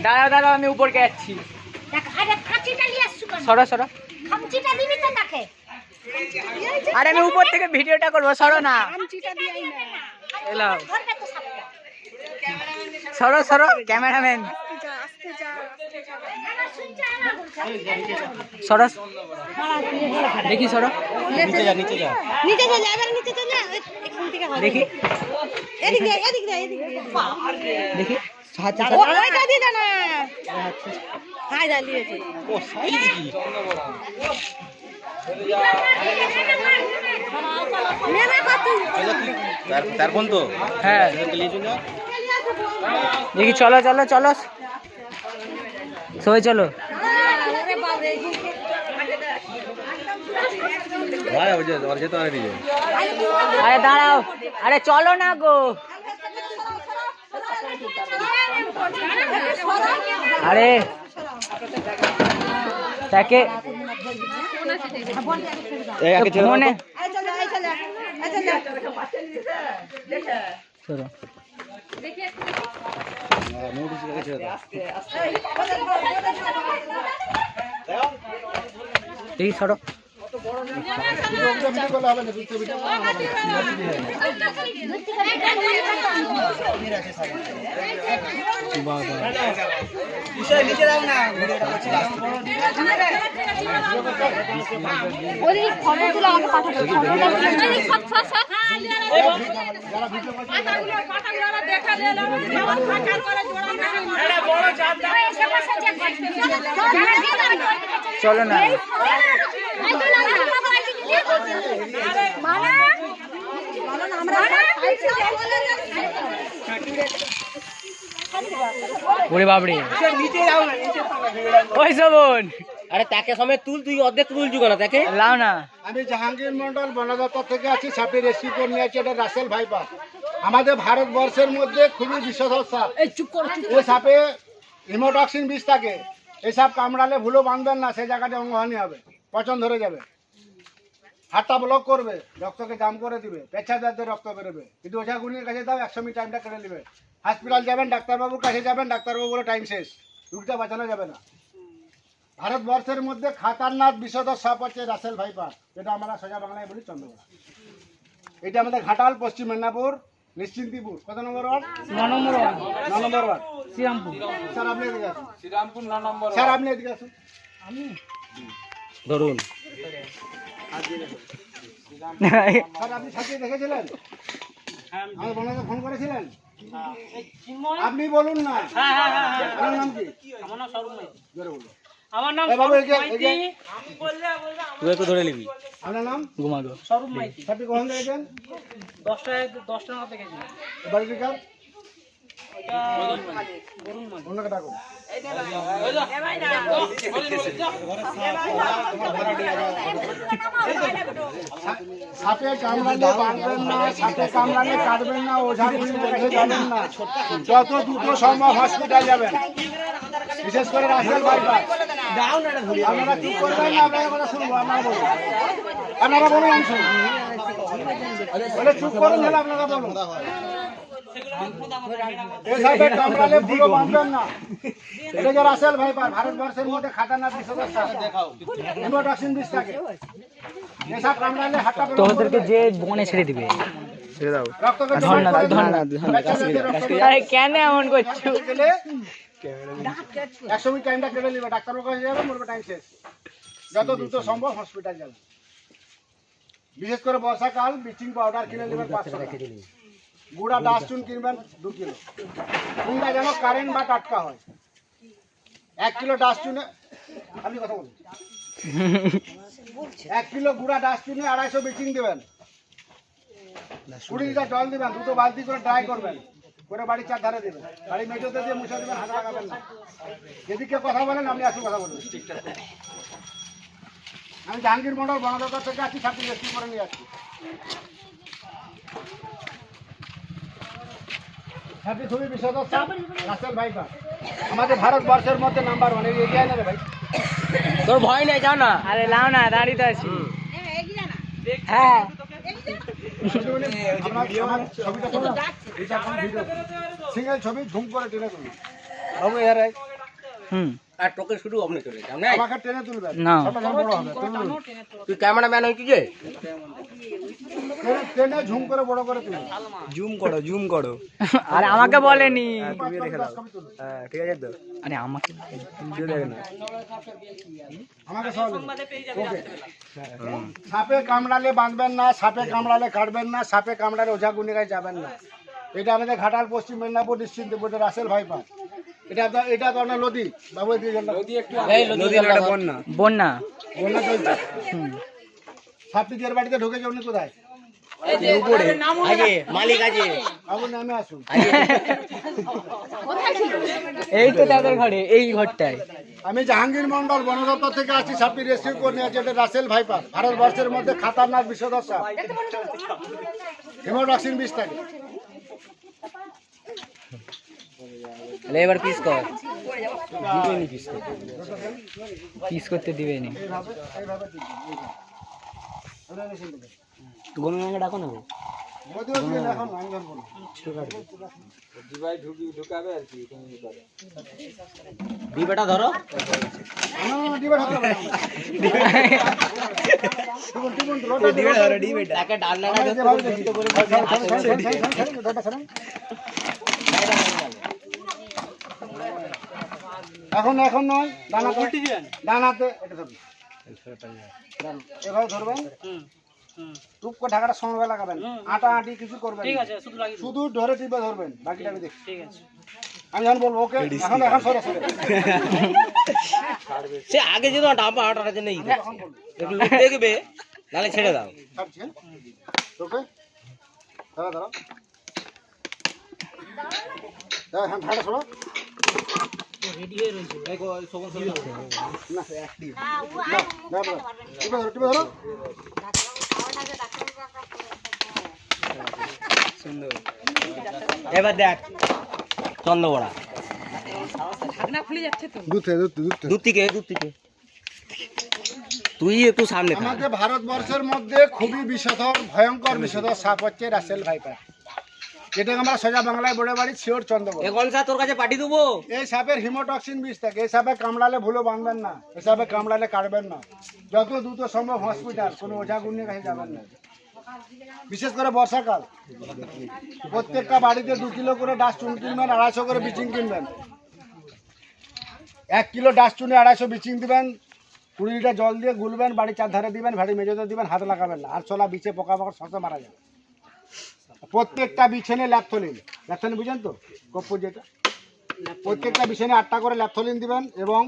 দাঁড়াও দাঁড়াও, আমি উপরকে যাচ্ছি। সরো সরো, আরে আমি উপর থেকে ভিডিওটা করবো, সরো না। সরো সরো ক্যামেরাম্যান, সরো দেখি, সরো নিচে যা, নিচে যা, নিচে চলে এবার নিচে চলে এখান থেকে হবে দেখি এদিকে এদিকে দেখি। ওইটা দিয়ে দাও না। হাই দাঁড়িয়েছে ও সাইজ কি মেলা কত তারপর তো হ্যাঁ নিয়ে চলে যা। দেখি, চলো চলো চলো সবাই চলো। আরে বাপ রে ভাই ওই যে ওর যেতে আরে দিও। আরে দাঁড়াও, আরে চলো না গো। আরে তাকে এই আগে ছেড়ে দাও ফোনে তো। এই চলে এই চলে এই চলে চলো। হ্যাঁ, নোটিস আগে ছেড়ে দাও। দেখি সরো। ওই ফটোগুলো আমাকে পাঠাতে চলো না, ওরে বাবরে ওই শোভন, আরে তাকে সমেত তুল, তুই অর্ধেক তুলছু কেন তাকে? লাও না। আমি জাহাঙ্গীর মন্ডল বনদপ্তর থেকে আছি। সাপের রেস্কিউ করে নিয়ে আছি, এটা রাসেল ভাইপার। আমাদের ভারতবর্ষের মধ্যে খুবই বিষধর সাপ। এই সাপে হিমোটক্সিন বিষ থাকে। এই সাপ কামড়ালে ভুলো বাঁধবেন না, সেই জায়গাটা অঙ্গহানি হবে, পচন ধরে যাবে, হাতটা ব্লক করবে, রক্তকে জাম করে দিবে, পেচ্ছাদারদের রক্ত বেরোবে। কিন্তু ওঝা গুনির কাছে দাও, 100 মিনিট টাইমটা কেটে নেবে। হসপিটাল যাবেন, ডাক্তারবাবুর কাছে যাবেন, ডাক্তারবাবু বলে টাইম শেষ, রুগীটা বাঁচানো যাবে না। ভারতবর্ষের মধ্যে খাতারনাক বিষধর সাপ হচ্ছে রাসেল ভাইপার, যেটা আমরা সোজা বাংলায় বলি চন্দ্রকোনা। এটা আমাদের ঘাটাল, পশ্চিম মেদিনীপুর, নিশ্চিন্তিপুর। কত নম্বর ওয়ার্ড? 9 নম্বর ওয়ার্ড, 9 নম্বর ওয়ার্ড, শ্রীরামপুর। স্যার আপনি এদিকে আসুন। শ্রীরামপুর 9 নম্বর। স্যার আপনি এদিকে আসুন। ধরুন স্যার আপনি সাথে দেখেছিলেন? আমার বোনকে ফোন করেছিলেন? আপনি বলুন না। আপনার নাম কি? আমার নাম সরুম মাইতি। জোরে বলুন। আমার নাম এই বাবু, সরুম এই যে- মাইতি। তুই একটু ধরে নিবি। আপনার নাম? ঘুমাগো সরুম মাইতি। আপনি কখন দেখেছেন? 10টার মধ্যে গেছি। বাড়ি থেকে ওটা বরুণ মাঝি। অন্যকে ডাকুন। সাপে কামড়ালে বাঁধবেন না, সাপে কামড়ালে কাটবেন না, ওঝা গুলির কাছে যাবেন না, যত দ্রুত সম্ভব হসপিটাল যাবেন। বিশেষ করে রাসেল ভাইপার। আপনারা চুপ করবেন না, আপনাদের কথা শুনবো। আপনারা বলুন, আপনারা বলুন, আমি শুনবো। বলে চুপ করুন, হলে আপনারা বলুন। এই সাপে কামড়ালে ভুলো বাঁধবেন না। এটা যে রাসেল ভাইপার, ভারতবর্ষের মধ্যে খাতারনাক বিষধর সাপ। হিমোটক্সিন বিষ থাকে। এই সাপ কামড়ালে হাতটা বের করে তোদেরকে যে বনে ছেড়ে দিবে। ছেড়ে দাও। রক্তকে ধর না, জমাট করে ধর না, দিবে। ধর না। বাচ্চাদেরকে রক্ত আরে কেন এমন করছো? গেলে 100 মিনিট টাইমটা কেটে নেবে, ডাক্তারের কাছে যাবে, বলবে টাইম শেষ। যত দ্রুত সম্ভব হসপিটাল যাবে। বিশেষ করে বর্ষাকাল ব্লিচিং পাউডার কিনে নেবেন 500 টাকা। গুঁড়া ডাস্টবিন কিনবেন 2 কিলো। কোনটা যেন কারেন্ট বা টাটকা হয়। 1 কিলো ডাস্টবিনে, আপনি কথা বলুন। 1 কিলো গুঁড়া ডাস্টবিনে 250 ব্লিচিং দেবেন, 20 লিটার জল দিবেন, 2 বালতি করে ড্রাই করবেন, করে বাড়ির চারধারে দেবেন, বাড়ি মেঝেতে দিয়ে মুছে দেবেন, হাতে লাগাবেন না। যেদিকে কথা বলেন আপনি আসুন, কথা বলুন। আমি জাহাঙ্গীর মন্ডল বনদপ্তর থেকে আছি, সাপটি রেস্কিউ করে নিয়ে যাচ্ছি। সাপটি খুবই বিষধর সাপ, রাসেল ভাইপার। আমাদের ভারতবর্ষের মধ্যে নাম্বার 1 এই এরিয়ায় নেবে ভাই। তোর ভয় নাই, যাও না। আরে লাও না, দাঁড়িয়ে তো আছি। হ্যাঁ সিঙ্গেল ছবি ঝুম করে টেনে তুলি। বাবু এর হুম আর তোকে শুধু অমনি চলে যাও না আমাকে টেনে তুলবেন না। ছোট ছোট বড় হবে তুলুন। তুই ক্যামেরাম্যান হইছি যে টেনে ঝুম করে বড় করে তুলুন। আরে আমাকে বলেনি হ্যাঁ ঠিক আছে তো আরে আমাকে আমাকে সব ওকে সাপে কামড়ালে বাঁধবেন না, সাপে কামড়ালে কাটবেন না, সাপে কামড়ালে ওঝা গুনিগায় যাবেন না। এটা আমাদের ঘাটাল পশ্চিম মেদিনীপুর ডিস্ট্রিক্ট বোর্ডের রাসেল ভাইপা। এটা তো আপনার নদী বাবু এই নদী একটা বন্যা বন্যা বন্যা চলছে। সাপটি যে বাড়িতে ঢুকেছে উনি কোথায়? উপরে আগে মালিক আছে বাবু নামে আসুন। এই তো তাদের ঘরে এই ঘরটায় আমি জাহাঙ্গীর মন্ডল বন দপ্তর থেকে আসছি। সাপটি রেস্কিউ করে নিয়ে আছে। এটা রাসেল ভাইপার, ভারতবর্ষের মধ্যে খাতারনাক বিষধর সাপ। হেমোটক্সিন বিষ থাকে। তাহলে এবার পিস কর পিস করতে দিবেনি এইভাবে দিবি, এইভাবে। গনুকে ডাকো না যদিও দিয়ে না, এখন আমি ধরবো না। ডিবাটা ধরো না, ডিবার হাতে হবে না। টিপুন, রোটা দে, তাকে ডাল লাগা রোটা দে, ভালো দেখি। রোটা ছাড়েন। এখন নয়, ডানাতে এটা ধরবেন। এভাবে ধরবেন, টুক করে ঢাকাটা সময় লাগাবেন, আটা আটি কিছু করবেন না। শুধু ধরে টিপে ধরবেন, বাকিটা আমি দেখি। আমি যখন বলবো ওকে, এখন সরে সে আগে যেন ডাবা আটার জন্য একটু লুক দেখবে নালে ছেড়ে দাও ছাড়ছি। ওকে দাঁড়া হ্যাঁ ঢাকা সরো। টিপে ধরো। এবার দেখ চন্দ্রবড়া দূর থেকে তুই একটু সামনে থাক। আমাদের ভারতবর্ষের মধ্যে খুবই বিষধর, ভয়ঙ্কর বিষধর সাপ হচ্ছে রাসেল ভাইপার। যেটাকে আমরা সোজা বাংলায় বলে বাড়ি শিওর চন্দ্রবড়া। এখন স্যার তোর কাছে পাঠিয়ে দেবো। এই সাপের হিমোটক্সিন বিষ থাকে। এই সাপে কামড়ালে ভুলো বাঁধবেন না, এই সাপে কামড়ালে কাটবেন না। যত দ্রুত সম্ভব হসপিটাল, কোনো ওঝা গুণির কাছে যাবেন না। বিশেষ করে বর্ষাকাল প্রত্যেকটা বাড়িতে 2 কিলো করে ডাস্টুন কিনবেন, 250 করে বিচিং কিনবেন। 1 কিলো ডাস্টুনে 250 বিচিং দিবেন, 20 লিটার জল দিয়ে গুলবেন, বাড়ির চারধারে দিবেন, ভারী মেঝেতে দিবেন, হাত লাগাবেন না। আর ছোলা বিছে পোকামাকড় শস্য মারা যাবে। প্রত্যেকটা বিছানে ল্যাপথলিন বুঝেন তো, কপ্পুর যেটা, প্রত্যেকটা বিছানে 8টা করে ল্যাপথলিন দিবেন। এবং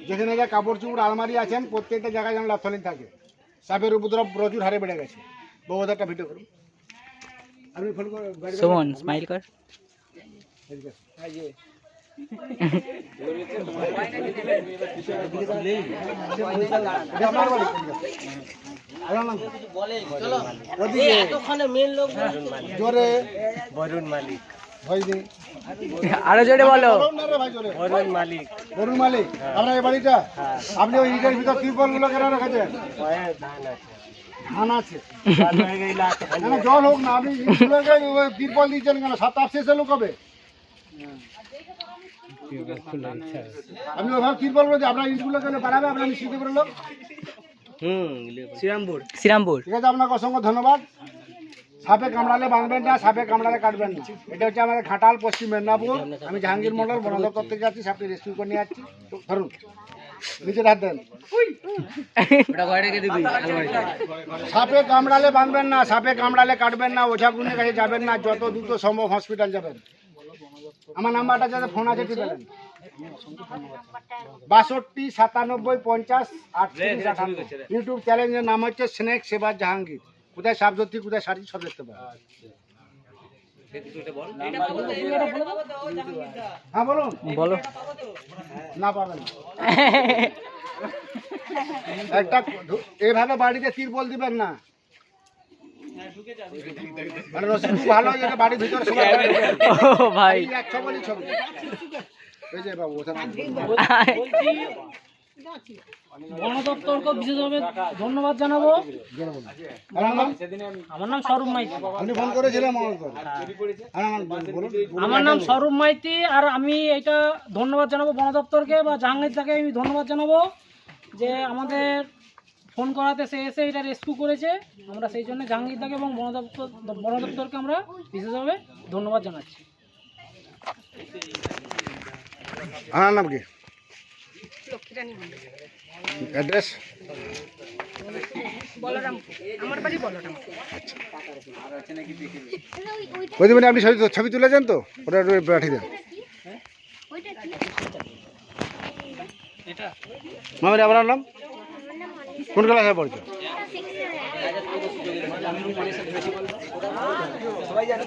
যেখানে যে কাপড় চুপড় আলমারি আছেন প্রত্যেকটা জায়গায় যেন ল্যাপথলিন থাকে। সাপের উপদ্রব প্রচুর হারে বেড়ে গেছে। বহুত একটা ভিডিও করুন। আপনি ফোন করে সুমন স্মাইল কর আমার বাড়ি জোরে ভাই দিন আরো জোরে বলো বরুণ মালিক আপনার এই বাড়িটা। আপনি ওই ইটের ভিতর ত্রিপল গুলো কেন রেখেছেন? ধান আছে না, জল হোক না, আপনি ইটগুলোকে ওই ত্রিপল দিয়েছেন কেন? সপ্তাহ শেষে লোক হবে। আপনি ওইভাবে ত্রিপল বলতে আপনার ইটগুলো কেন বাড়াবে? আপনার নিশ্চিত করে লোক শ্রীরামপুর ঠিক আছে। আপনাকে অসংখ্য ধন্যবাদ। সাপে কামড়ালে বাঁধবেন না, সাপে কামড়ালে কাটবেন না। এটা হচ্ছে আমাদের ঘাটাল পশ্চিম মেদিনীপুর। আমি জাহাঙ্গীর মন্ডল বন দপ্তর থেকে যাচ্ছি। সাপটি রেস্কিউ করে নিয়ে যাচ্ছি। ধরুন, নিচের হাত দেন। সাপে কামড়ালে বাঁধবেন না, সাপে কামড়ালে কাটবেন না, ওঝা গুণের কাছে যাবেন না। যত দ্রুত সম্ভব হসপিটাল যাবেন। আমার নাম্বারটা যাতে ফোন আছে টিপেলেন, 62 97 50 38। ইউটিউব চ্যানেলের নাম হচ্ছে স্নেক সেবা জাহাঙ্গীর। কোথায় সাপ ধরছি, কোথায় সারি সব দেখতে পাবেন। হ্যাঁ বলুন। বলো না পাবেন একটা এইভাবে বাড়িতে তিরপল দিবেন না। মানে রসিদ খুব ভালো, যেটা বাড়ির ভিতরে সবাই ও ভাই 100 বলি ছবি। এই যে বাবু ওখানে বন দপ্তরকে বিশেষভাবে ধন্যবাদ জানাবো। আমার নাম স্বরূপ মাইতি। আপনি ফোন করেছিলেন আমার নাম স্বরূপ মাইতি। আর আমি এটা ধন্যবাদ জানাবো বন দপ্তরকে বা জাহাঙ্গীরদাকে আমি ধন্যবাদ জানাবো যে আমাদের ফোন করাতে সে এসে এটা রেস্কিউ করেছে। আমরা সেই জন্য জাহাঙ্গীরদাকে এবং বন দপ্তরকে আমরা বিশেষভাবে ধন্যবাদ জানাচ্ছি। আমার নাম কি? অ্যাড্রেস? বলছি আপনি ছবি তুলেছেন তো, ওটা একটু পাঠিয়ে দেন। মামার আপনার নাম কোন ক্লাসে পড়ছো? সবাই জানে।